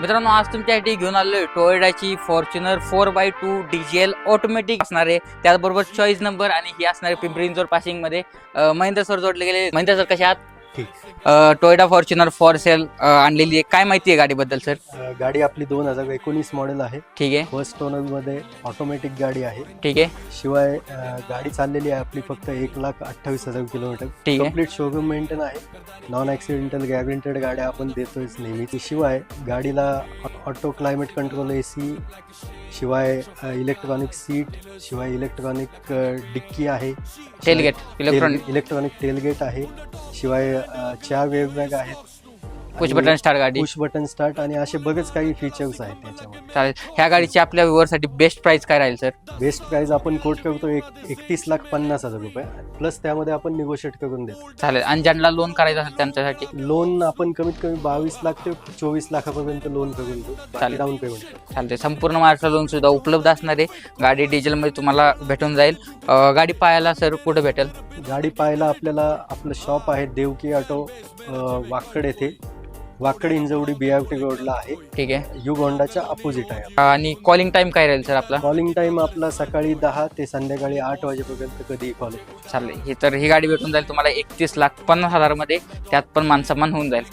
मित्रांनो, आज तुमच्यासाठी घेऊन आलोय टोयोटाची फॉर्च्युनर 4x2 डिझेल ऑटोमॅटिक असणार आहे. त्याचबरोबर चॉईस नंबर आणि ही असणारे पिंपरी चिंचवड पासिंग मध्ये महेंद्र सर जोडले गेले. महेंद्र सर कसे आहात? ठीक. टोयोटा फॉर्च्युनर फॉर सेल आणलेली आहे. काय माहिती आहे गाडीबद्दल सर? गाडी आपली 2019 मॉडेल आहे. ठीक आहे, फर्स्ट ओनर मध्ये ऑटोमॅटिक गाडी आहे. ठीक आहे, शिवाय गाडी चाललेली आहे आपली फक्त 1,28,000 किलोमीटर. ठीक आहे. कम्प्लीट शोरूम मेंटेन आहे. नॉन ऍक्सिडेंटल गॅरंटेड गाड्या आपण देतोयच नेहमी. शिवाय गाडीला ऑटो क्लायमेट कंट्रोल AC, शिवाय इलेक्ट्रॉनिक सीट, शिवाय इलेक्ट्रॉनिक डिक्की आहे, टेलगेट इलेक्ट्रॉनिक टेलगेट आहे. शिवाय 4 वेगवेगळ्या आहेत. पुश बटन स्टार्ट गाडी, पुश बटन स्टार्ट आणि असे बरेच काही फीचर्स आहेत त्याच्यामध्ये. चालेल. ह्या गाडीची आपल्या व्ह्यूअरसाठी बेस्ट प्राइस काय राहील सर? बेस्ट प्राइस आपण कोट करतो 31,50,000 रुपये, प्लस त्यामध्ये आपण निगोशिएट करून देतो. चालेल. आणि ज्यांना लोन करायचं असेल त्यांच्यासाठी लोन आपण कमीत कमी 22 लाख ते 24 लाखापर्यंत लोन करून देऊ. चालेल. डाऊन पेमेंट चालते. संपूर्ण महाराष्ट्र लोन सुद्धा उपलब्ध असणार आहे. गाडी डिझेलमध्ये तुम्हाला भेटून जाईल. गाडी पाहायला सर कुठे भेटेल? गाडी पाहायला आपल्याला आपलं शॉप आहे देवकी ऑटो, वाकड येथे, वाकड इंजवडी BRT रोडला आहे. ठीक आहे. युग होंडाच्या अपोजिट आहे. आणि कॉलिंग टाइम काय राहील सर आपला? कॉलिंग टाइम आपला सकाळी 10 ते संध्याकाळी 8 वाजेपर्यंत कधीही कॉल. चालेल. ही गाडी भेटून जाईल तुम्हाला 31,50,000 मध्ये. त्यात पण मानसन्मान होऊन जाईल.